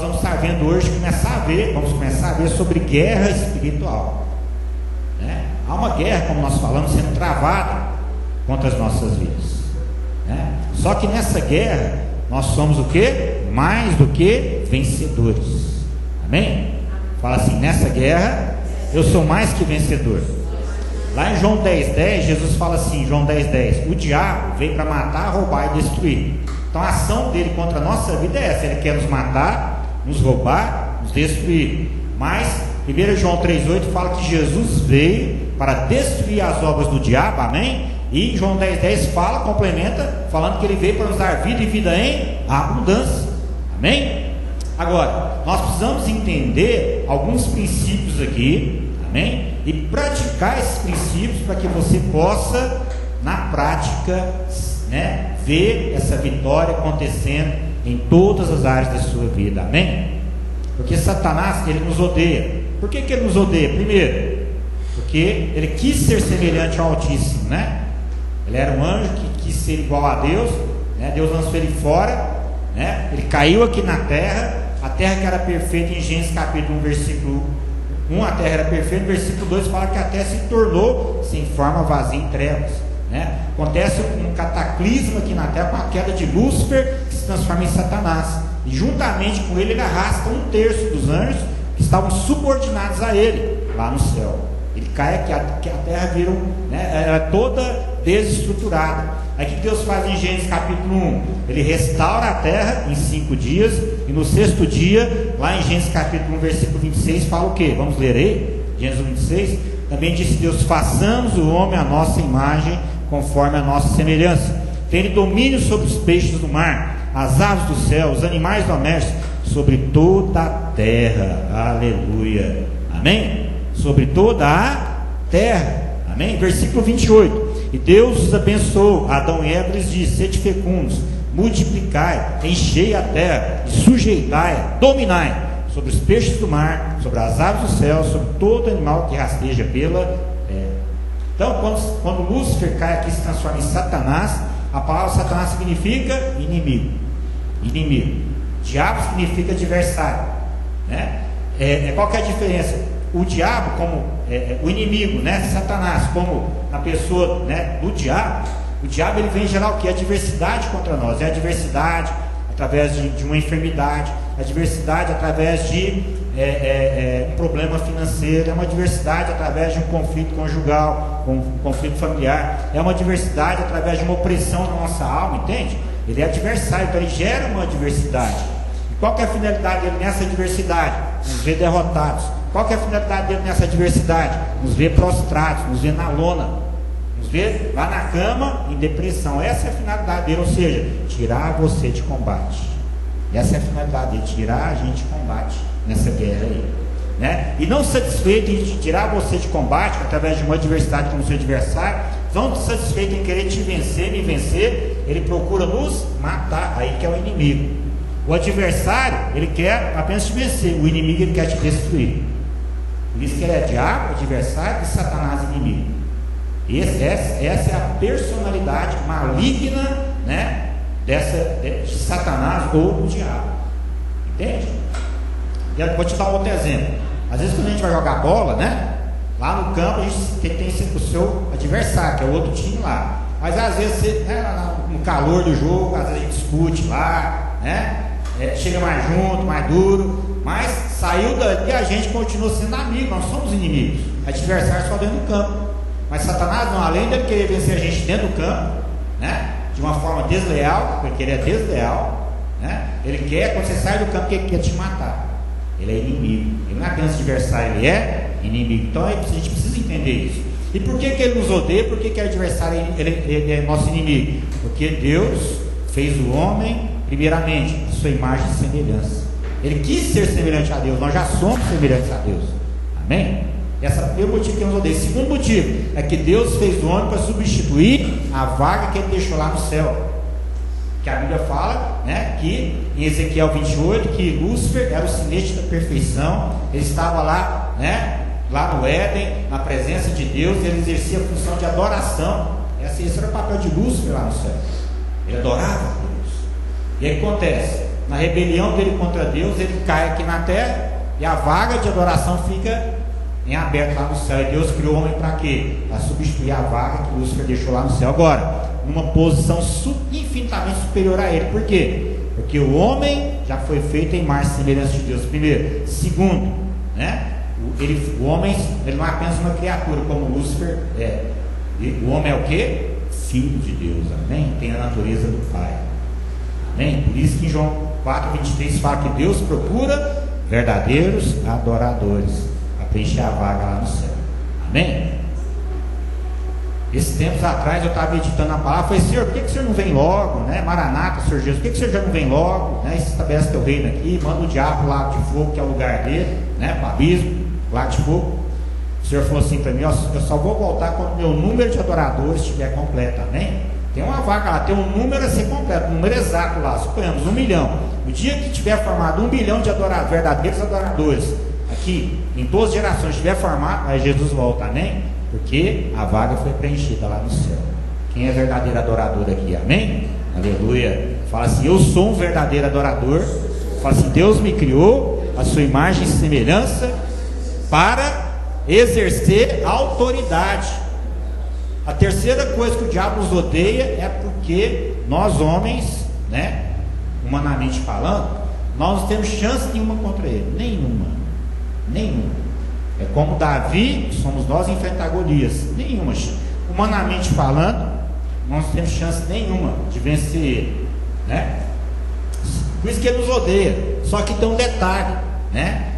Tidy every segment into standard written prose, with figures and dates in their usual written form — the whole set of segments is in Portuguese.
vamos estar vendo hoje, vamos começar a ver sobre guerra espiritual, né? Há uma guerra, como nós falamos, sendo travada contra as nossas vidas, né? Só que nessa guerra nós somos o que? Mais do que vencedores. Amém? Fala assim: nessa guerra eu sou mais que vencedor. Lá em João 10:10, Jesus fala assim, João 10:10: o diabo veio para matar, roubar e destruir. Então a ação dele contra a nossa vida é essa: ele quer nos matar, nos roubar, nos destruir. Mas 1 João 3:8 fala que Jesus veio para destruir as obras do diabo. Amém? E João 10:10 complementa, falando que ele veio para nos dar vida e vida em abundância. Amém? Agora, nós precisamos entender alguns princípios aqui, amém? E praticar esses princípios para que você possa, na prática, né, ver essa vitória acontecendo em todas as áreas da sua vida, amém? Porque Satanás, ele nos odeia. Por que ele nos odeia? Primeiro, porque ele quis ser semelhante ao Altíssimo, né? Ele era um anjo que quis ser igual a Deus, né? Deus lançou ele fora, né? Ele caiu aqui na terra, a terra que era perfeita. Em Gênesis capítulo 1, versículo 1, a terra era perfeita. Versículo 2 fala que a terra se tornou sem forma, vazia, em trevas, né? Acontece um cataclismo aqui na terra com a queda de Lúcifer, que se transforma em Satanás, e juntamente com ele arrasta 1/3 dos anjos que estavam subordinados a ele lá no céu. Ele cai aqui, a terra vira, né, era toda desestruturada. Aí o que Deus faz em Gênesis capítulo 1? Ele restaura a terra em 5 dias, e no 6º dia, lá em Gênesis capítulo 1, versículo 26, fala o que? Vamos ler aí? Gênesis 1:26. Também disse Deus: façamos o homem à nossa imagem, conforme a nossa semelhança. Tem ele domínio sobre os peixes do mar, as aves do céu, os animais domésticos, sobre toda a terra. Aleluia. Amém? Sobre toda a terra. Amém? Versículo 28. E Deus os abençoou. Adão e Eva lhes disse: sede fecundos, multiplicai, enchei a terra e sujeitai-a, dominai sobre os peixes do mar, sobre as aves do céu, sobre todo animal que rasteja pela terra. Então, quando Lúcifer cai aqui e se transforma em Satanás, a palavra Satanás significa inimigo. Inimigo. Diabo significa adversário, né? Qual que é a diferença? O diabo, como o inimigo, né? Satanás, como a pessoa, né, do diabo. O diabo, ele vem em geral o que? Adversidade contra nós. É adversidade através de uma enfermidade, adversidade através de um problema financeiro, é uma adversidade através de um conflito conjugal, um conflito familiar, é uma adversidade através de uma opressão na nossa alma, entende? Ele é adversário, então ele gera uma adversidade. E qual que é a finalidade dele nessa adversidade? Nos ver derrotados. Qual que é a finalidade dele nessa adversidade? Nos ver prostrados, nos ver na lona, nos ver lá na cama em depressão. Essa é a finalidade dele, ou seja, tirar você de combate. Essa é a finalidade dele, tirar a gente de combate nessa guerra aí, né? E não satisfeito em tirar você de combate através de uma adversidade como seu adversário, não satisfeito em querer te vencer, me vencer, ele procura nos matar. Aí que é o inimigo. O adversário, ele quer apenas te vencer. O inimigo, ele quer te destruir. Por isso que ele é diabo, adversário, e Satanás, inimigo. Essa é a personalidade maligna, né, de Satanás ou do diabo. Entende? Eu vou te dar um outro exemplo. Às vezes quando a gente vai jogar bola, né, lá no campo a gente tem o seu adversário, que é o outro time lá. Mas às vezes você, né, no calor do jogo, às vezes a gente discute lá, né, chega mais junto, mais duro. Mas saiu dali, a gente continua sendo amigo, nós somos inimigos. Adversário só dentro do campo. Mas Satanás não, além de querer vencer a gente dentro do campo, né, de uma forma desleal, porque ele é desleal, né, ele quer, quando você sai do campo, ele quer te matar. Ele é inimigo. Ele não é apenas adversário, ele é inimigo. Então a gente precisa entender isso. E por que ele nos odeia? Por que adversário ele é nosso inimigo? Porque Deus fez o homem primeiramente a sua imagem e semelhança. Ele quis ser semelhante a Deus. Nós já somos semelhantes a Deus. Amém? Esse é o primeiro motivo que ele nos odeia. O segundo motivo é que Deus fez o homem para substituir a vaga que ele deixou lá no céu. Que a Bíblia fala, né, que em Ezequiel 28, que Lúcifer era o sinete da perfeição. Ele estava lá, né, lá no Éden, na presença de Deus. Ele exercia a função de adoração. Esse era o papel de Lúcifer lá no céu. Ele adorava a Deus. E aí acontece, na rebelião dele contra Deus, ele cai aqui na terra e a vaga de adoração fica em aberto lá no céu. E Deus criou o homem para quê? Para substituir a vaga que Lúcifer deixou lá no céu. Agora, numa posição infinitamente superior a ele. Por quê? Porque o homem já foi feito em imagem e semelhança de Deus, primeiro. Segundo, né? O homem, ele não é apenas uma criatura como Lúcifer é. O homem é o quê? Filho de Deus, amém? Tem a natureza do Pai, amém? Por isso que em João 4:23 fala que Deus procura verdadeiros adoradores para preencher a vaga lá no céu, amém? Esses tempos atrás eu estava meditando na palavra, falei: Senhor, por que o Senhor não vem logo, né? Maranata, Senhor Jesus, por que o Senhor já não vem logo, né? Estabelece teu reino aqui, manda o diabo pro lago de fogo, que é o lugar dele, né? Para o abismo, lago de fogo. O Senhor falou assim para mim: ó, eu só vou voltar quando o meu número de adoradores estiver completo, amém? Tem uma vaga lá, tem um número a ser completo, um número exato lá, suponhamos 1 milhão. No dia que tiver formado 1 bilhão de verdadeiros adoradores, aqui em 12 gerações estiver formado, aí Jesus volta, amém? Porque a vaga foi preenchida lá no céu. Quem é verdadeiro adorador aqui, amém? Aleluia. Fala assim: eu sou um verdadeiro adorador. Fala assim: Deus me criou a sua imagem e semelhança para exercer autoridade. A terceira coisa que o diabo nos odeia é porque nós homens, né, humanamente falando, nós não temos chance nenhuma contra ele, nenhuma. É como Davi, somos nós, enfrentar Golias, nenhuma chance. Humanamente falando, nós não temos chance nenhuma de vencer ele, né? Por isso que ele nos odeia. Só que tem um detalhe, né?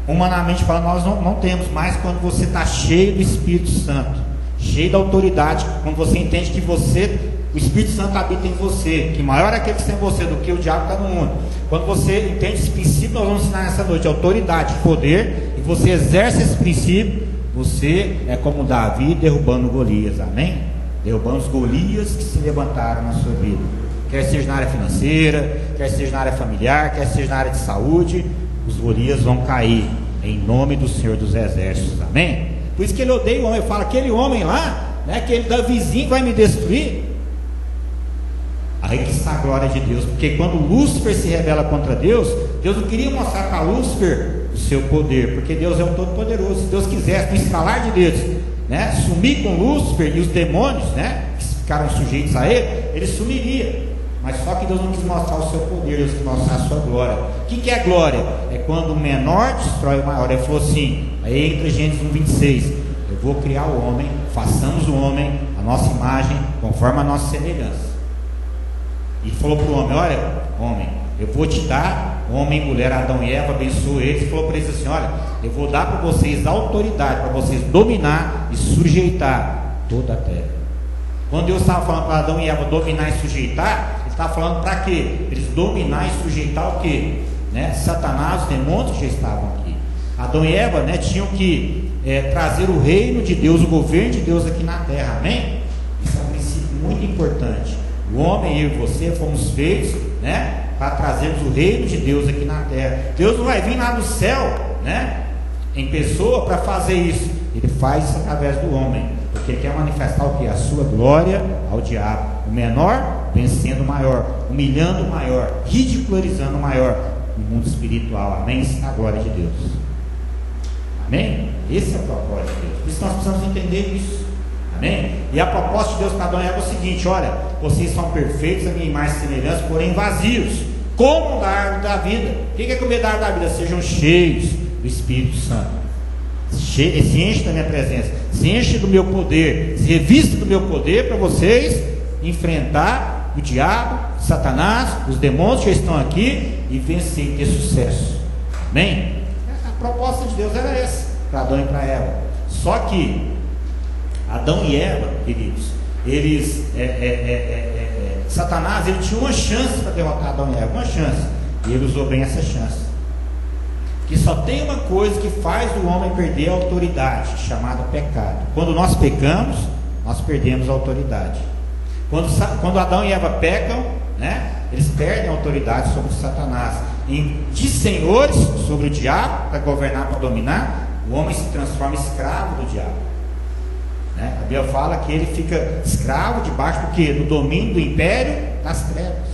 Humanamente falando, nós não temos, mas quando você está cheio do Espírito Santo, cheio da autoridade, quando você entende que o Espírito Santo habita em você, que maior é aquele que está em você do que o diabo está no mundo. Quando você entende esse princípio, nós vamos ensinar nessa noite: autoridade, poder, e você exerce esse princípio, você é como Davi derrubando Golias, amém? Derrubando os Golias que se levantaram na sua vida, quer seja na área financeira, quer seja na área familiar, quer seja na área de saúde. Os Golias vão cair em nome do Senhor dos Exércitos, amém? Por isso que ele odeia o homem. Ele fala: aquele homem lá, né, aquele Davizinho vai me destruir. Aí que está a glória de Deus, porque quando Lúcifer se rebela contra Deus, Deus não queria mostrar para Lúcifer o seu poder, porque Deus é o Todo-Poderoso. Se Deus quisesse, no escalar de dedos, né, sumir com Lúcifer e os demônios, né, que ficaram sujeitos a ele sumiria. Mas só que Deus não quis mostrar o seu poder, Deus quis mostrar a sua glória. O que é glória? É quando o menor destrói o maior. Ele falou assim, aí entra Gênesis 1:26: eu vou criar o homem, façamos o homem a nossa imagem, conforme a nossa semelhança. E falou para o homem: olha, homem, eu vou te dar, homem, mulher, Adão e Eva, abençoou eles. E falou para eles assim: olha, eu vou dar para vocês autoridade, para vocês dominar e sujeitar toda a terra. Quando Deus estava falando para Adão e Eva dominar e sujeitar, Ele estava falando para quê? Eles dominar e sujeitar o quê? Né? Satanás, os demônios que já estavam aqui. Adão e Eva, né, tinham que trazer o reino de Deus, o governo de Deus aqui na terra, amém? Isso é um princípio muito importante. O homem, eu e você, fomos feitos, né, para trazermos o reino de Deus aqui na terra. Deus não vai vir lá no céu, né, em pessoa para fazer isso. Ele faz isso através do homem, porque Ele quer manifestar o que? A sua glória ao diabo. O menor vencendo o maior, humilhando o maior, ridicularizando o maior no mundo espiritual, amém? Isso é a glória de Deus, amém? Esse é o propósito de Deus. Por isso nós precisamos entender isso, amém? E a proposta de Deus para Adão e Eva é o seguinte: olha, vocês são perfeitos, a minha imagem e semelhança, porém vazios, como da árvore da vida. O que é comer da árvore da vida? Sejam cheios do Espírito Santo, se enche da minha presença, se enche do meu poder, se revista do meu poder, para vocês enfrentar o diabo, Satanás, os demônios que estão aqui e vencer e ter sucesso, amém? A proposta de Deus era essa para Adão e para Eva. Só que Adão e Eva, queridos, eles Satanás, ele tinha uma chance para derrotar Adão e Eva, uma chance, e ele usou bem essa chance. Que só tem uma coisa que faz o homem perder a autoridade, chamada pecado. Quando nós pecamos, nós perdemos a autoridade. Quando Adão e Eva pecam, né, eles perdem a autoridade sobre Satanás. De senhores sobre o diabo, para governar, para dominar, o homem se transforma em escravo do diabo, né? A Bíblia fala que ele fica escravo debaixo do quê? Do domínio do império das trevas.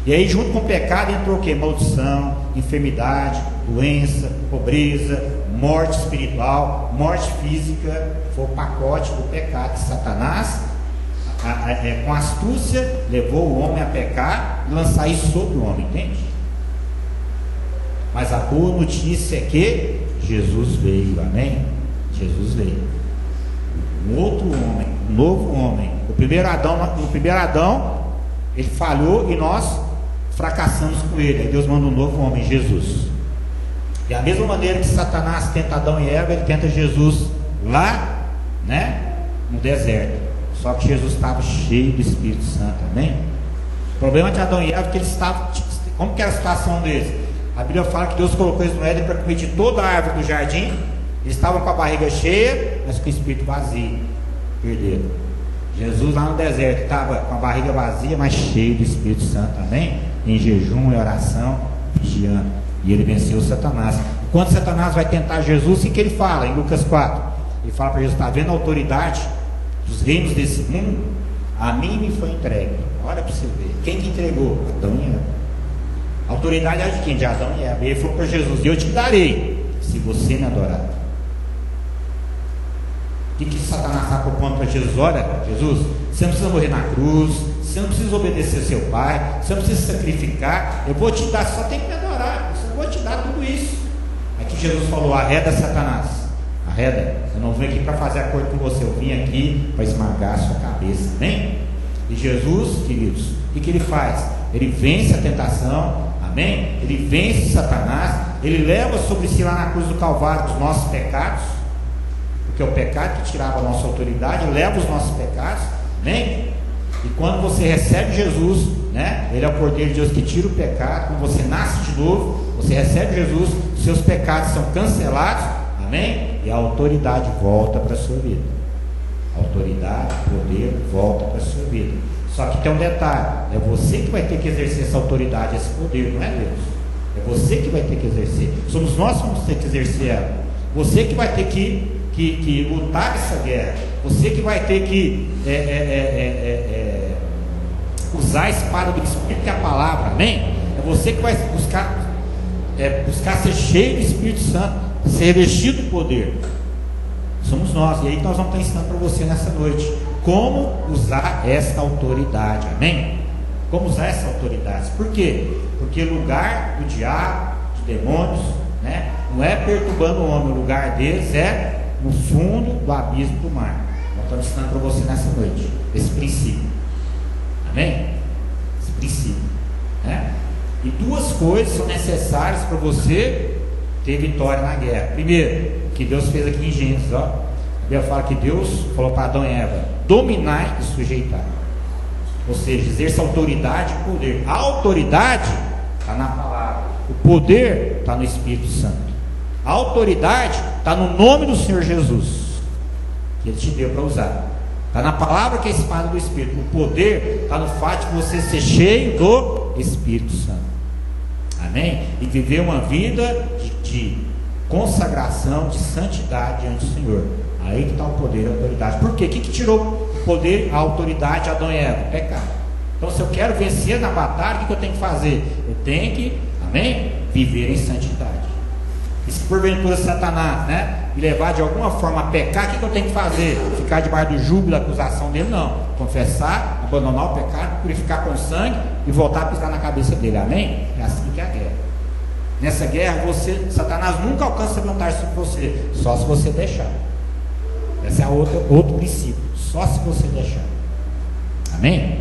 E aí junto com o pecado entrou o quê? Maldição, enfermidade, doença, pobreza, morte espiritual, morte física. Foi o pacote do pecado de Satanás. Com astúcia levou o homem a pecar e lançar isso sobre o homem, entende? Mas a boa notícia é que Jesus veio, amém? Jesus veio, um outro homem, um novo homem. No primeiro Adão ele falhou e nós fracassamos com ele. Aí Deus manda um novo homem, Jesus. E a mesma maneira que Satanás tenta Adão e Eva, ele tenta Jesus lá, né, no deserto. Só que Jesus estava cheio do Espírito Santo, amém? O problema de Adão e Eva é que eles estavam, como que era a situação deles? A Bíblia fala que Deus colocou eles no Éden para comer de toda a árvore do jardim. Eles estavam com a barriga cheia, mas com o espírito vazio. Perderam. Jesus lá no deserto estava com a barriga vazia, mas cheio do Espírito Santo, amém? Em jejum e oração, vigiando. E ele venceu Satanás. Enquanto Satanás vai tentar Jesus, o que ele fala em Lucas 4? Ele fala para Jesus: está vendo a autoridade dos reinos desse mundo? A mim me foi entregue. Olha para você ver. Quem que entregou? Adão e Eva. A autoridade é de quem? De Adão e Eva. E ele falou para Jesus: eu te darei, se você me adorar. O que Satanás está propondo para Jesus? Olha, Jesus, você não precisa morrer na cruz, você não precisa obedecer seu pai, você não precisa sacrificar, eu vou te dar, só tem que me adorar, eu vou te dar tudo isso. Aqui Jesus falou: arreda Satanás, arreda, eu não vim aqui para fazer acordo com você, eu vim aqui para esmagar a sua cabeça, amém? E Jesus, queridos, o que ele faz? Ele vence a tentação, amém? Ele vence Satanás, ele leva sobre si lá na cruz do Calvário os nossos pecados, porque é o pecado que tirava a nossa autoridade, leva os nossos pecados, amém? E quando você recebe Jesus, né? Ele é o Cordeiro de Deus que tira o pecado. Quando você nasce de novo, você recebe Jesus, os seus pecados são cancelados, amém? E a autoridade volta para a sua vida. A autoridade, o poder volta para a sua vida. Só que tem um detalhe: é você que vai ter que exercer essa autoridade, esse poder, não é Deus. É você que vai ter que exercer. Somos nós que vamos ter que exercer ela. Você que vai ter que lutar essa guerra. Você que vai ter que usar a espada do Espírito, que é a palavra, amém? É você que vai buscar ser cheio do Espírito Santo, ser revestido do poder. Somos nós. E aí nós vamos estar ensinando para você nessa noite como usar essa autoridade, amém? Como usar essa autoridade? Por quê? Porque lugar do diabo, dos demônios, né, não é perturbando o homem, o lugar deles é no fundo do abismo do mar. Nós estamos ensinando para você nessa noite esse princípio, amém? Esse princípio, né? E duas coisas são necessárias para você ter vitória na guerra. Primeiro, o que Deus fez aqui em Gênesis, ó. A Bíblia fala que Deus falou para Adão e Eva: dominai e sujeitai. Ou seja, exerça autoridade e poder. A autoridade está na palavra, o poder está no Espírito Santo. A autoridade está no nome do Senhor Jesus, que Ele te deu para usar. Está na palavra, que é a espada do Espírito. O poder está no fato de você ser cheio do Espírito Santo, amém? E viver uma vida de consagração, de santidade diante do Senhor. Aí que está o poder e a autoridade. Por quê? O que tirou o poder, a autoridade de Adão e Eva? Pecado. Então, se eu quero vencer na batalha, o que eu tenho que fazer? Eu tenho que, amém? Viver em santidade. E se porventura Satanás, né, me levar de alguma forma a pecar, o que eu tenho que fazer? Ficar debaixo do jugo da acusação dele? Não. Confessar, abandonar o pecado, purificar com sangue e voltar a pisar na cabeça dele, amém? É assim que é a guerra. Nessa guerra, Satanás nunca alcança vantagem sobre você, só se você deixar. Esse é outro princípio, só se você deixar, amém?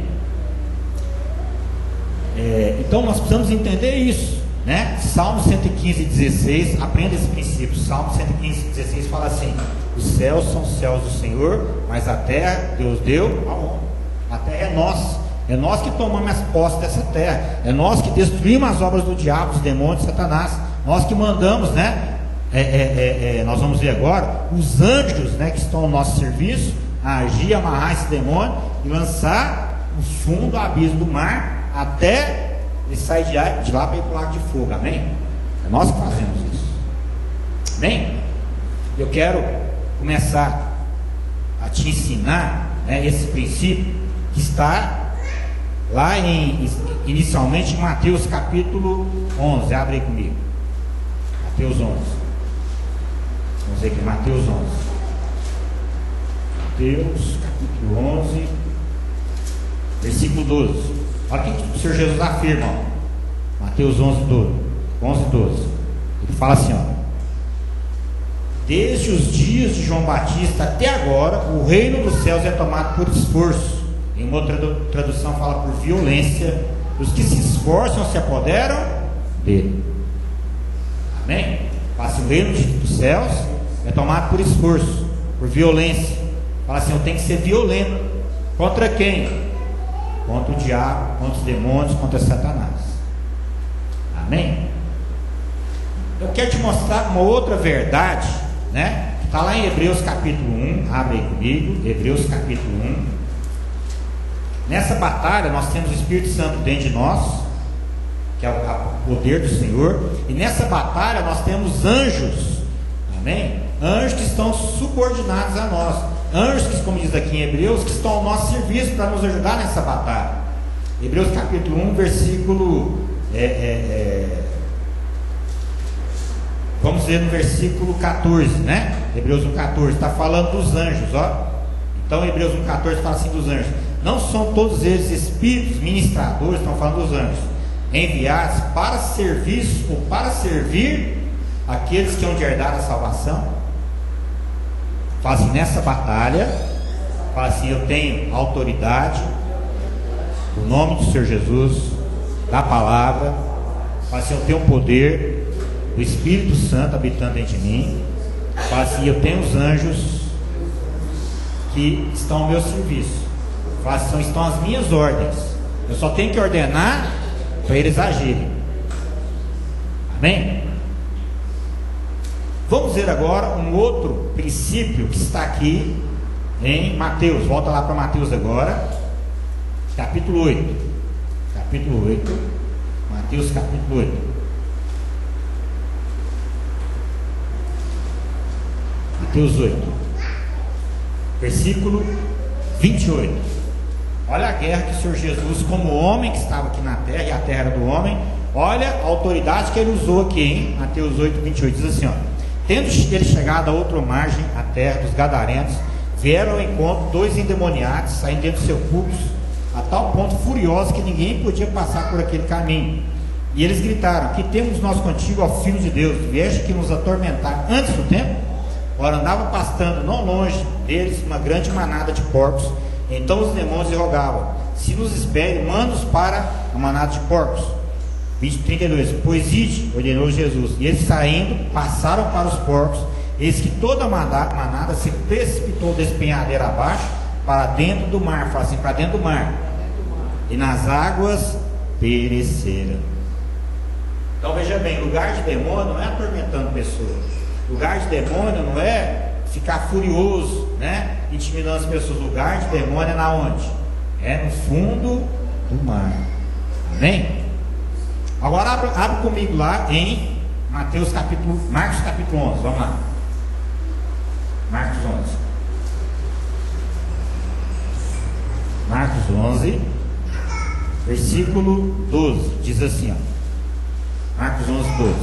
Então nós precisamos entender isso, né? Salmo 115:16, aprenda esse princípio. Salmo 115:16 fala assim: os céus são os céus do Senhor, mas a terra Deus deu ao homem. A terra é nossa, é nós que tomamos as posses dessa terra, é nós que destruímos as obras do diabo, dos demônios, de Satanás, nós que mandamos, né? Nós vamos ver agora os anjos, né, que estão ao nosso serviço, a agir, amarrar esse demônio e lançar no fundo do abismo do mar, até ele sair de lá para ir para o lago de fogo, amém? É nós que fazemos isso, amém? Eu quero começar a te ensinar, né, esse princípio que está lá inicialmente em Mateus capítulo 11, abre aí comigo, Mateus 11, vamos ver aqui, Mateus 11, Mateus capítulo 11, versículo 12, olha o que o Senhor Jesus afirma, ó. Mateus 11, 12, ele fala assim, ó: desde os dias de João Batista até agora, o reino dos céus é tomado por esforço. Em uma outra tradução fala por violência. Os que se esforçam se apoderam dele. Amém? Fala assim, o reino dos céus é tomado por esforço, por violência. Fala assim, eu tenho que ser violento. Contra quem? Contra o diabo, contra os demônios, contra Satanás. Amém? Eu quero te mostrar uma outra verdade, né? Está lá em Hebreus capítulo 1, abre aí comigo, Hebreus capítulo 1. Nessa batalha nós temos o Espírito Santo dentro de nós, que é o poder do Senhor, e nessa batalha nós temos anjos, amém? Anjos que estão subordinados a nós, anjos que, como diz aqui em Hebreus, que estão ao nosso serviço para nos ajudar nessa batalha. Hebreus capítulo 1, versículo vamos ver no versículo 14, né? Hebreus 1,14, está falando dos anjos, ó. Então Hebreus 1,14 fala assim dos anjos: não são todos eles espíritos ministradores, estão falando dos anjos, enviados para serviço ou para servir aqueles que hão de herdar a salvação? Fala assim, nessa batalha, fala assim, eu tenho autoridade, o nome do Senhor Jesus, da palavra, fala assim, eu tenho o poder do Espírito Santo habitando dentro de mim, fala assim, eu tenho os anjos que estão ao meu serviço, fala assim, estão as minhas ordens, eu só tenho que ordenar para eles agirem. Amém? Vamos ver agora um outro princípio que está aqui em Mateus. Volta lá para Mateus agora, capítulo 8. Capítulo 8, Mateus capítulo 8. Mateus 8, versículo 28. Olha a guerra que o Senhor Jesus, como homem que estava aqui na terra, e a terra era do homem, olha a autoridade que ele usou aqui, hein? Mateus 8, 28, diz assim, ó: tendo ele chegado a outra margem, a terra dos Gadarenos, vieram ao encontro dois endemoniados, saindo dentro do seu púlpito, a tal ponto furiosos que ninguém podia passar por aquele caminho. E eles gritaram: que temos nós contigo, ó Filho de Deus? Vieste que nos atormentar antes do tempo? Ora, andava pastando não longe deles uma grande manada de porcos. Então os demônios lhe rogavam: se nos espere, manda-nos para a manada de porcos. 32. Pois ide, ordenou Jesus. E eles saindo, passaram para os porcos. Eis que toda a manada se precipitou despenhadeira abaixo, para dentro do mar. Fala assim, para dentro do mar. E nas águas pereceram. Então veja bem, lugar de demônio não é atormentando pessoas. Lugar de demônio não é ficar furioso, né? Intimidando as pessoas. Lugar de demônio é na onde? É no fundo do mar. Amém? Agora abre comigo lá em Marcos capítulo 11, vamos lá. Marcos 11. Marcos 11, versículo 12, diz assim, ó. Marcos 11, 12.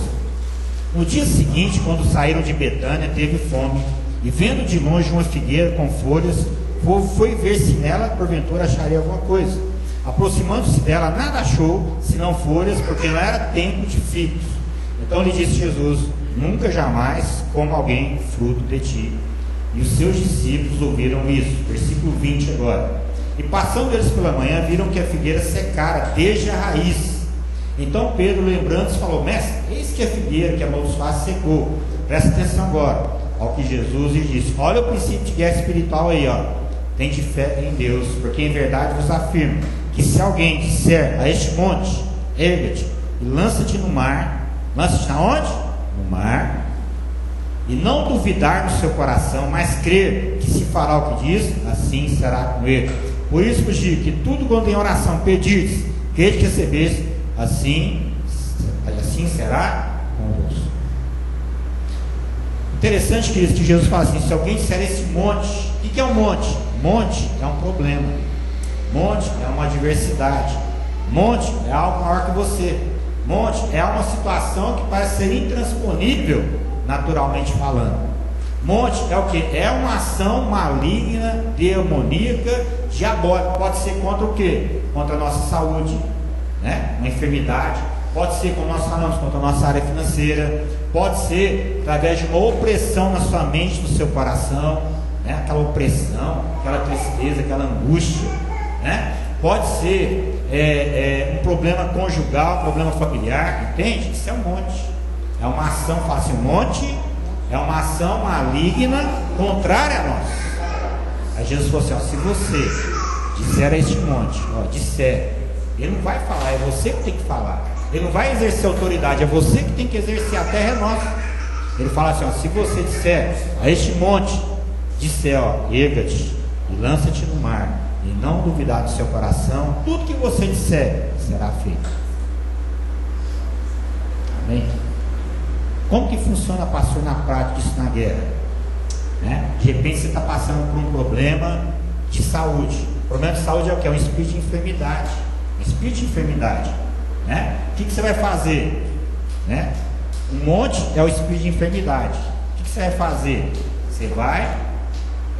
No dia seguinte, quando saíram de Betânia, teve fome, e vendo de longe uma figueira com folhas, o povo foi ver se nela, porventura, acharia alguma coisa. Aproximando-se dela, nada achou, senão folhas, porque não era tempo de figos. Então lhe disse Jesus: nunca jamais coma alguém fruto de ti. E os seus discípulos ouviram isso. Versículo 20 agora. E passando eles pela manhã, viram que a figueira secara desde a raiz. Então Pedro, lembrando-se, falou: mestre, eis que a figueira que amaldiçoaste secou. Presta atenção agora ao que Jesus lhe disse. Olha o princípio de guerra espiritual aí, ó. Tende fé em Deus, porque em verdade vos afirmo que se alguém disser a este monte, erga-te e lança-te no mar, lança-te na onde? No mar, e não duvidar no seu coração, mas crer que se fará o que diz, assim será com ele. Por isso vos digo que tudo quanto em oração pedirdes, crede que recebeis, assim será convosco. Interessante, queridos, que Jesus fala assim: se alguém disser esse monte, o que é um monte? Monte é um problema. Monte é uma adversidade. Monte é algo maior que você. Monte é uma situação que parece ser intransponível, naturalmente falando. Monte é o que? É uma ação maligna, demoníaca, diabólica. Pode ser contra o que? Contra a nossa saúde, né? Uma enfermidade. Pode ser, como nós falamos, contra a nossa área financeira. Pode ser através de uma opressão na sua mente, no seu coração, né? Aquela opressão, aquela tristeza, aquela angústia, né? Pode ser um problema conjugal, um problema familiar, entende? Isso é um monte. É uma ação, fala assim, um monte é uma ação maligna contrária a nós. Aí Jesus falou assim, ó, se você disser a este monte, ó, disser, ele não vai falar, é você que tem que falar. Ele não vai exercer autoridade, é você que tem que exercer, a terra é nossa. Ele fala assim, ó, se você disser a este monte, disser, ó, erga-te e lança-te no mar, e não duvidar do seu coração, tudo que você disser será feito. Amém? Como que funciona, pastor, na prática isso na guerra? Né? De repente você está passando por um problema de saúde. O problema de saúde é o que? É um espírito de enfermidade. Um espírito de enfermidade, né? O que você vai fazer? Né? Um monte é o espírito de enfermidade. O que você vai fazer? Você vai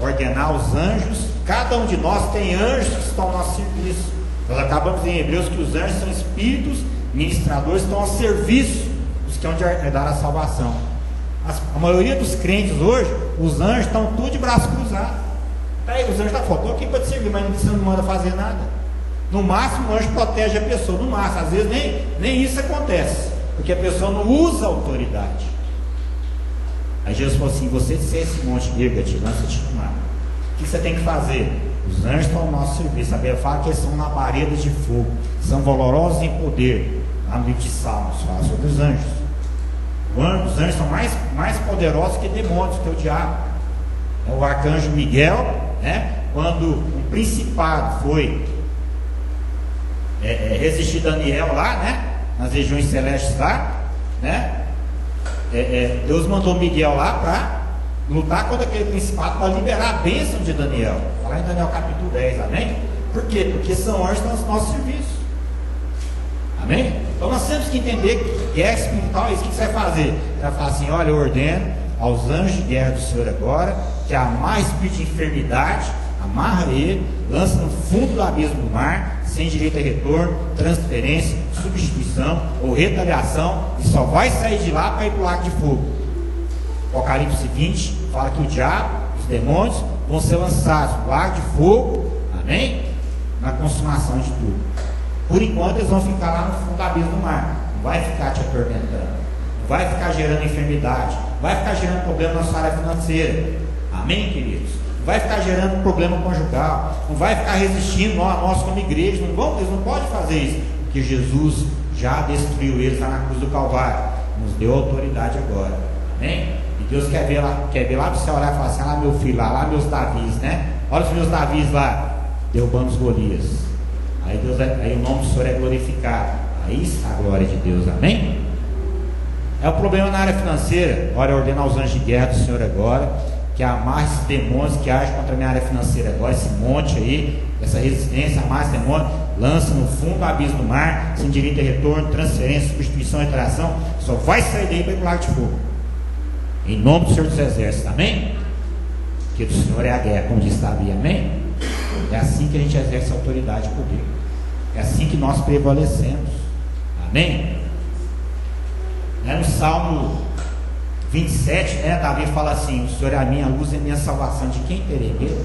ordenar os anjos. Cada um de nós tem anjos que estão ao nosso serviço. Nós acabamos em Hebreus que os anjos são espíritos ministradores que estão ao serviço dos que hão de herdar a salvação. A maioria dos crentes hoje, os anjos estão tudo de braço cruzado. Tá aí, os anjos estão falando, aqui para te servir, mas você não manda fazer nada. No máximo o anjo protege a pessoa, no máximo, às vezes nem isso acontece, porque a pessoa não usa a autoridade. Aí Jesus falou assim, você disser esse monte, erga-te, lança-te no mar. O que você tem que fazer? Os anjos estão ao nosso serviço. A Bíblia fala que eles são labaredas de fogo, são valorosos em poder. Lá no livro de Salmos fala sobre os anjos. Os anjos são mais poderosos que demônios, que o diabo. É o arcanjo Miguel, né? Quando um principado foi resistir Daniel lá, né? Nas regiões celestes lá, né? Deus mandou Miguel lá para lutar contra aquele principado, para liberar a bênção de Daniel. Lá em Daniel capítulo 10, amém? Por quê? Porque são anjos no nosso serviço. Amém? Então nós temos que entender que guerra espiritual é isso. O que você vai fazer? Você vai falar assim, olha, eu ordeno aos anjos de guerra do Senhor agora, que amarra espírito de enfermidade, amarra ele, lança no fundo do abismo do mar, sem direito a retorno, transferência, substituição ou retaliação, e só vai sair de lá para ir para o lago de fogo. Apocalipse 20 fala que o diabo, os demônios vão ser lançados no lago de fogo, amém? Na consumação de tudo. Por enquanto eles vão ficar lá no fundo do abismo do mar. Não vai ficar te atormentando, não vai ficar gerando enfermidade, não vai ficar gerando problema na sua área financeira, amém, queridos? Não vai ficar gerando problema conjugal, não vai ficar resistindo nós como igreja. Eles não podem fazer isso, porque Jesus já destruiu eles lá na cruz do Calvário, nos deu autoridade agora, amém? E Deus quer ver lá do céu olhar e falar assim, lá meu filho, lá meus Davis, né? Olha os meus Davis lá, derrubando os Golias. Aí o nome do Senhor é glorificado. Aí está a glória de Deus, amém? É o problema na área financeira. Olha, ordenar os anjos de guerra do Senhor agora, que amarre esses demônios que agem contra a minha área financeira agora, esse monte aí, essa resistência, amarre esse demônio, lança no fundo do abismo do mar, sem direito a retorno, transferência, substituição, retaliação, só vai sair daí para ir para o lago de fogo. Em nome do Senhor dos Exércitos, amém? Porque do Senhor é a guerra, como diz Davi, amém? É assim que a gente exerce autoridade e poder. É assim que nós prevalecemos. Amém? No Salmo 27, Davi fala assim, o Senhor é a minha luz e a minha salvação, de quem terei medo?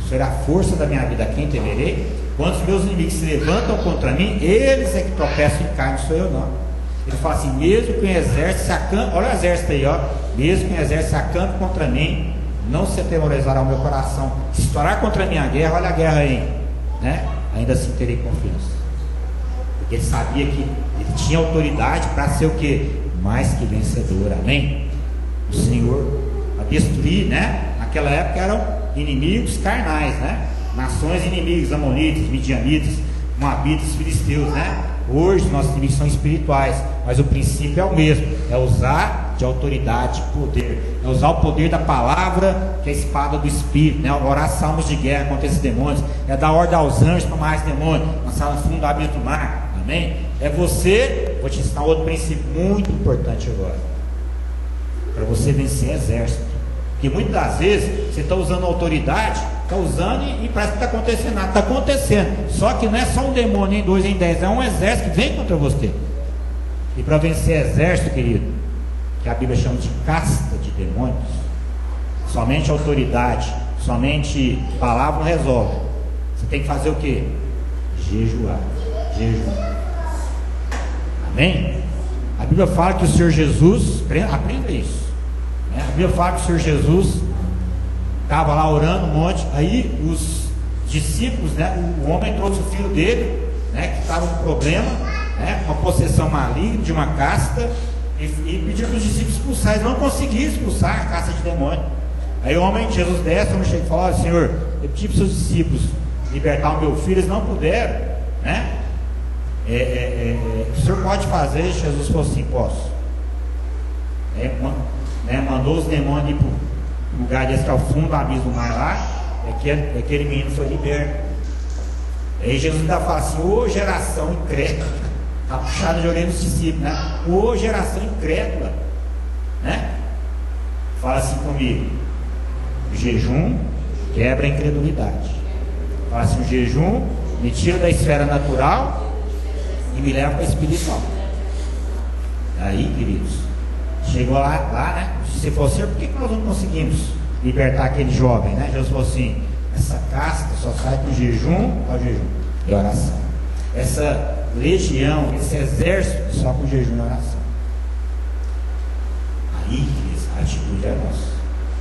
O Senhor é a força da minha vida, a quem temerei? Quando os meus inimigos se levantam contra mim, eles é que tropeçam e caem, não sou eu não. Ele fala assim, mesmo que o exército se acampe, olha o exército aí, ó, mesmo que o exército se acampe contra mim, não se atemorizará o meu coração. Se estourar contra a minha guerra, olha a guerra aí, né? Ainda assim terei confiança. Porque ele sabia que ele tinha autoridade para ser o que? Mais que vencedor, amém? O Senhor a destruir, né? Naquela época eram inimigos carnais, né? Nações inimigas, amonitas, midianitas, moabitas, filisteus, né? Hoje nossos inimigos são espirituais, mas o princípio é o mesmo, é usar de autoridade, de poder. É usar o poder da palavra, que é a espada do Espírito, né? Orar salmos de guerra contra esses demônios, é dar ordem aos anjos para mais demônios, lançar no fundo do abismo do mar. Amém? É você, vou te ensinar outro princípio muito importante agora, para você vencer exército. Porque muitas das vezes você está usando autoridade, está usando e parece que está acontecendo nada. Está acontecendo, só que não é só um demônio em 2 em 10, é um exército que vem contra você. E para vencer exército, querido, que a Bíblia chama de casta de demônios, somente autoridade, somente palavra não resolve. Você tem que fazer o que? Jejuar. Jejum. Amém? A Bíblia fala que o Senhor Jesus, aprenda isso, né? A Bíblia fala que o Senhor Jesus estava lá orando um monte, aí os discípulos, né, o homem trouxe o filho dele, né, que estava com problema, né, uma possessão maligna de uma casta, e pediu para os discípulos expulsar. Eles não conseguiram expulsar a casta de demônio. Aí o homem, Jesus desce, o homem chega e fala: Senhor, eu pedi para os seus discípulos libertar o meu filho, eles não puderam, né? O senhor pode fazer? Jesus falou assim: posso. Mandou os demônios ir para o lugar desse, que é o fundo do abismo do mar lá, aquele menino foi liberto. Aí Jesus ainda fala assim: ô geração incrédula, está puxado de orelha dos discípulos, né? Ô geração incrédula, né? Fala assim comigo: o jejum quebra a incredulidade. Fala assim: o jejum me tira da esfera natural e me leva para a espiritual. Aí, queridos, chegou lá, né? Você falou assim: por que nós não conseguimos libertar aquele jovem, né? Jesus falou assim: essa casta só sai com jejum, e oração. Essa legião, esse exército, só com jejum e oração. Aí, queridos, a atitude é nossa,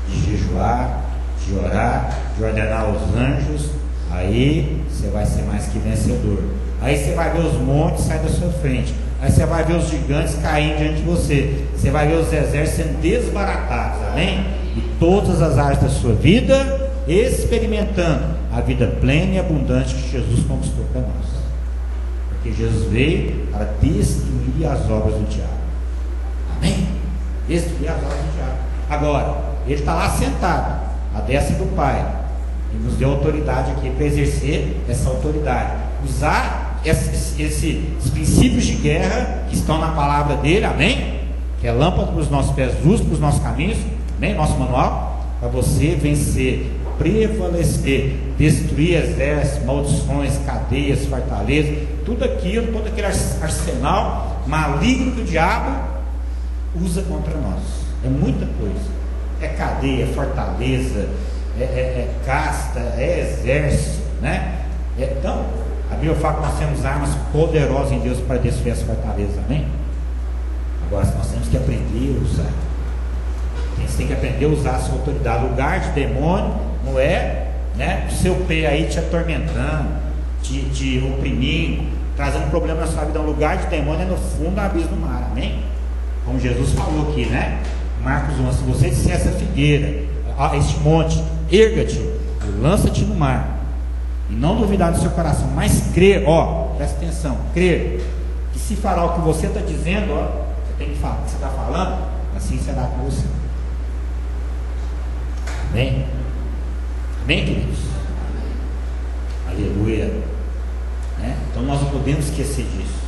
de jejuar, de orar, de ordenar aos anjos. Aí você vai ser mais que vencedor. Aí você vai ver os montes sair da sua frente. Aí você vai ver os gigantes caindo diante de você. Você vai ver os exércitos sendo desbaratados. Amém? E todas as áreas da sua vida, experimentando a vida plena e abundante que Jesus conquistou para nós. Porque Jesus veio para destruir as obras do diabo. Amém? Destruir as obras do diabo. Agora, ele está lá sentado, à destra do Pai, e nos deu autoridade aqui para exercer essa autoridade, usar esses princípios de guerra que estão na palavra dele, amém? Que é lâmpada para os nossos pés, luz para os nossos caminhos, amém? Nosso manual, para você vencer, prevalecer, destruir exércitos, maldições, cadeias, fortalezas, tudo aquilo, todo aquele arsenal maligno que o diabo usa contra nós. É muita coisa, é cadeia, fortaleza, casta, é exército, né? Então, a Bíblia fala que nós temos armas poderosas em Deus para destruir as fortalezas, amém? Agora nós temos que aprender a usar. Você tem que aprender a usar a sua autoridade. Lugar de demônio não é, né, o seu pé aí te atormentando, te oprimindo, trazendo problema na sua vida. Um lugar de demônio é no fundo do abismo do mar, amém? Como Jesus falou aqui, né? Marcos 1: se você disser essa figueira, este monte, erga-te e lança-te no mar, e não duvidar do seu coração, mas crer, presta atenção, crer que se fará o que você está dizendo, você tem que falar o que você está falando, assim será com você. Amém? Amém, queridos? Aleluia, né? Então nós não podemos esquecer disso,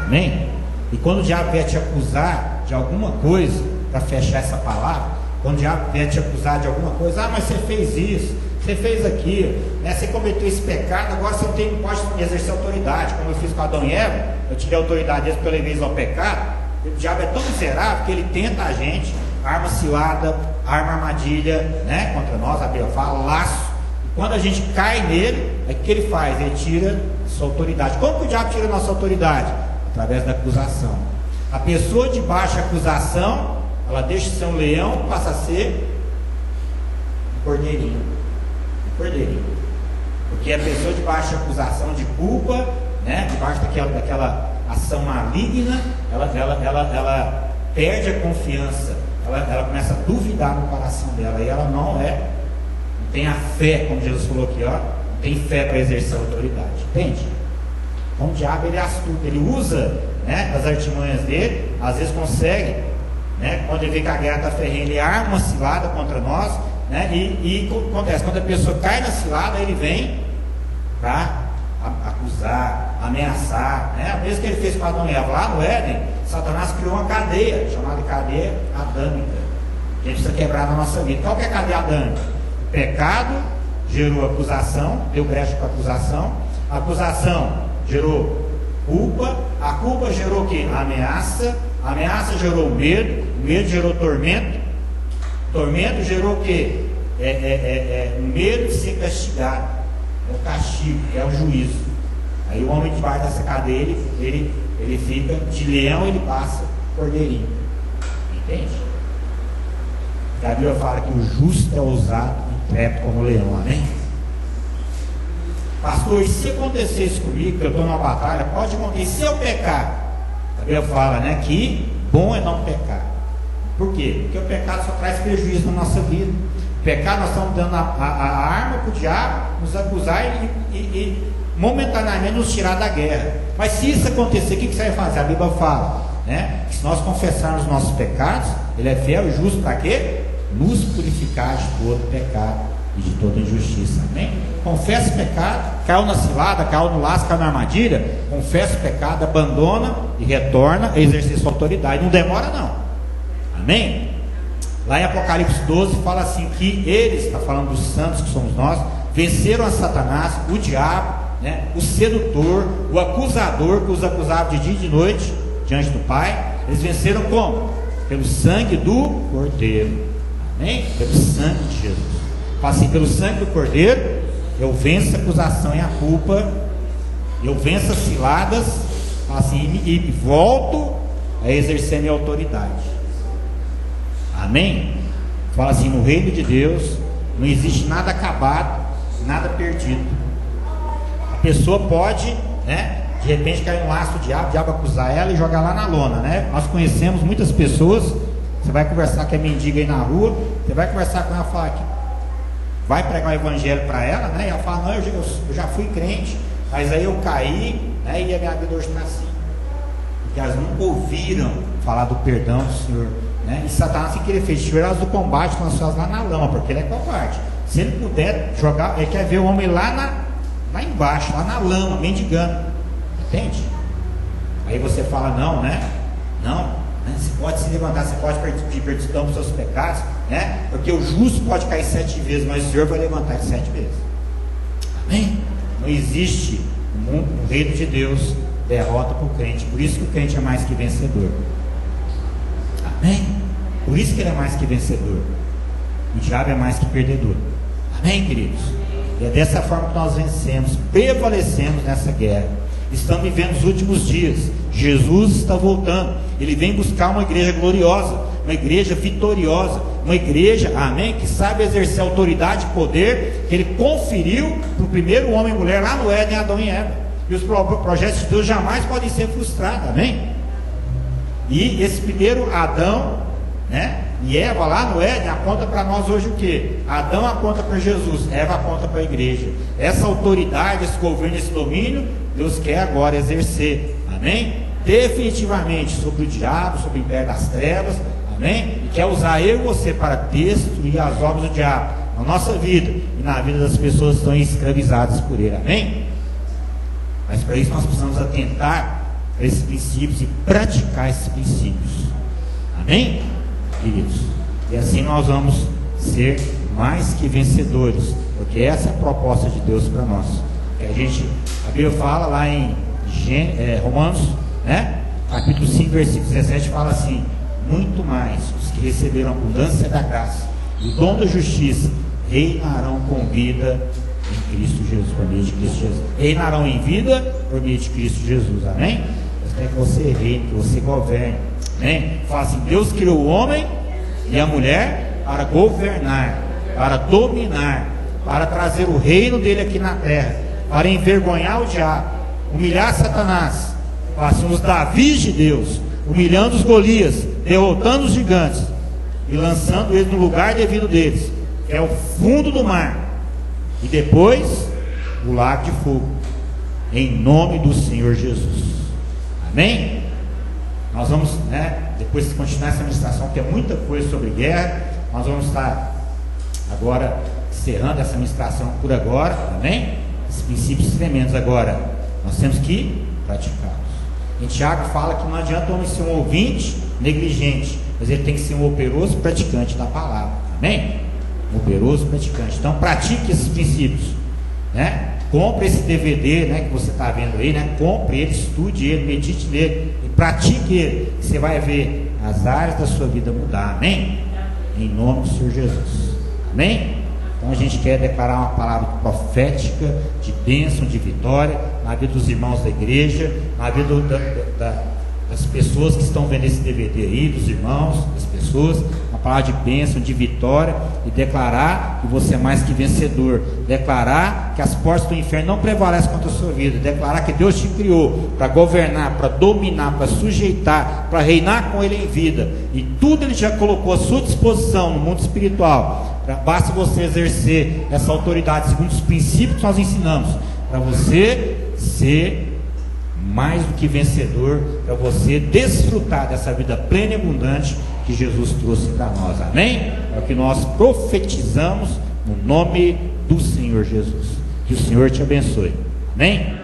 amém? E quando o diabo vier te acusar de alguma coisa, para fechar essa palavra, quando o diabo vier te acusar de alguma coisa, mas você fez isso, você fez aquilo, né? Você cometeu esse pecado, agora você não pode exercer autoridade, como eu fiz com Adão e Eva. Eu tirei a autoridade deles pela vez ao pecado. O diabo é tão miserável que ele tenta a gente, arma cilada, arma armadilha, né, contra nós. A Bíblia fala, laço. E quando a gente cai nele, o que ele faz? Ele tira sua autoridade. Como que o diabo tira a nossa autoridade? Através da acusação. A pessoa de baixa acusação, ela deixa de ser um leão, passa a ser um cordeirinho. Porque a pessoa de baixa acusação de culpa, né, debaixo daquela ação maligna, ela perde a confiança, ela começa a duvidar no coração dela, e ela não tem a fé, como Jesus falou aqui, não tem fé para exercer a autoridade, entende? Então o diabo, ele é astuto, ele usa, né, as artimanhas dele, às vezes consegue né? Quando ele vê que a guerra está ferrenha, ele arma uma cilada contra nós, né? E acontece, quando a pessoa cai na cilada, ele vem para acusar, ameaçar, né? A mesma que ele fez com Adão e Eva lá no Éden, Satanás criou uma cadeia, chamada cadeia adâmica, que a gente precisa quebrar na nossa vida. Qual que é a cadeia adâmica? O pecado gerou acusação, deu brecha para acusação, a acusação gerou culpa, a culpa gerou o que? Ameaça, a ameaça gerou medo, o medo gerou tormento, tormento gerou o que? O medo de ser castigado, é o castigo, é o juízo. Aí o homem debaixo dessa cadeia, ele fica de leão, ele passa cordeirinho, entende? A Bíblia fala que o justo é ousado e intrépido como leão, amém? Pastor, e se acontecer isso comigo, que eu estou numa batalha, pode acontecer, se eu pecar? A Bíblia fala, né, que bom é não pecar. Por quê? Porque o pecado só traz prejuízo na nossa vida. O pecado, nós estamos dando a arma para o diabo nos acusar e momentaneamente nos tirar da guerra. Mas se isso acontecer, o que você vai fazer? A Bíblia fala, né, que se nós confessarmos nossos pecados, Ele é fiel e justo para quê? Nos purificar de todo pecado e de toda injustiça, amém? Confessa o pecado, caiu na cilada, caiu no laço, caiu na armadilha, confessa o pecado, abandona e retorna a exercer sua autoridade, não demora não, amém? Lá em Apocalipse 12 fala assim, que eles, está falando dos santos que somos nós, venceram a Satanás, o diabo, né, o sedutor, o acusador, que os acusava de dia e de noite diante do Pai. Eles venceram como? Pelo sangue do Cordeiro, amém? Pelo sangue de Jesus. Fala assim, pelo sangue do Cordeiro eu venço a acusação e a culpa, eu venço as ciladas, fala assim, e volto a exercer minha autoridade, amém? Fala assim, no reino de Deus não existe nada acabado, nada perdido. A pessoa pode, né, de repente cair no laço do diabo, o diabo acusar ela e jogar lá na lona, né? Nós conhecemos muitas pessoas, você vai conversar com a mendiga aí na rua, você vai conversar com ela e falar que vai pregar o evangelho para ela, né? E ela fala, não, eu já fui crente, mas aí eu caí, né? E a minha vida hoje está assim, porque elas nunca ouviram falar do perdão do Senhor, né? E Satanás, o que ele fez? Tirou elas do combate, lançou elas lá na lama, porque ele é covarde. Se ele puder jogar, ele quer ver o homem lá embaixo, lá na lama, mendigando, entende? Aí você fala, não, né? Não, né? Você pode se levantar, você pode pedir perdão para os seus pecados, né? Porque o justo pode cair 7 vezes, mas o Senhor vai levantar 7 vezes, amém? Não existe no reino de Deus derrota para o crente, por isso que o crente é mais que vencedor, amém? Por isso que ele é mais que vencedor, o diabo é mais que perdedor, amém, queridos? E é dessa forma que nós vencemos, prevalecemos nessa guerra. Estamos vivendo os últimos dias, Jesus está voltando, Ele vem buscar uma igreja gloriosa, uma igreja vitoriosa, uma igreja, amém, que sabe exercer autoridade e poder que Ele conferiu para o primeiro homem e mulher lá no Éden, Adão e Eva. E os projetos de Deus jamais podem ser frustrados, amém? E esse primeiro Adão, né, e Eva lá no Éden aponta para nós hoje o que? Adão aponta para Jesus, Eva aponta para a igreja. Essa autoridade, esse governo, esse domínio, Deus quer agora exercer, amém? Definitivamente sobre o diabo, sobre o império das trevas, amém? E quer usar eu e você para destruir as obras do diabo na nossa vida e na vida das pessoas que estão escravizadas por ele, amém? Mas para isso nós precisamos atentar para esses princípios e praticar esses princípios, amém? Queridos, e assim nós vamos ser mais que vencedores, porque essa é a proposta de Deus para nós. Que a Bíblia fala lá em Romanos, né, capítulo 5, versículo 17, fala assim: muito mais os que receberam a abundância da graça e o dom da justiça reinarão com vida em Cristo Jesus, por meio de Cristo Jesus. Reinarão em vida por meio de Cristo Jesus, amém? Deus quer que você reine, que você governe, amém? Fala assim: Deus criou o homem e a mulher para governar, para dominar, para trazer o reino dele aqui na terra, para envergonhar o diabo, humilhar Satanás. Fala assim: os Davis de Deus, humilhando os Golias, derrotando os gigantes e lançando eles no lugar devido deles, que é o fundo do mar, e depois o lago de fogo, em nome do Senhor Jesus, amém? Nós vamos, né, depois de continuar essa ministração, que é muita coisa sobre guerra, nós vamos estar agora encerrando essa ministração por agora, amém? Esses princípios tremendos agora, nós temos que praticá-los. Em Tiago fala que não adianta o homem ser um ouvinte negligente, mas ele tem que ser um operoso praticante da palavra, amém? Um operoso praticante. Então pratique esses princípios, né? Compre esse DVD, né, que você está vendo aí, né? Compre ele, estude ele, medite nele e pratique ele. Você vai ver as áreas da sua vida mudar, amém? Em nome do Senhor Jesus, amém? Então a gente quer declarar uma palavra profética, de bênção, de vitória, na vida dos irmãos da igreja, na vida das pessoas que estão vendo esse DVD aí, dos irmãos, das pessoas, uma palavra de bênção, de vitória, e declarar que você é mais que vencedor, declarar que as portas do inferno não prevalecem contra a sua vida, declarar que Deus te criou para governar, para dominar, para sujeitar, para reinar com Ele em vida, e tudo Ele já colocou à sua disposição no mundo espiritual. Basta você exercer essa autoridade segundo os princípios que nós ensinamos, para você ser mais do que vencedor, para você desfrutar dessa vida plena e abundante que Jesus trouxe para nós, amém? É o que nós profetizamos no nome do Senhor Jesus. Que o Senhor te abençoe, amém?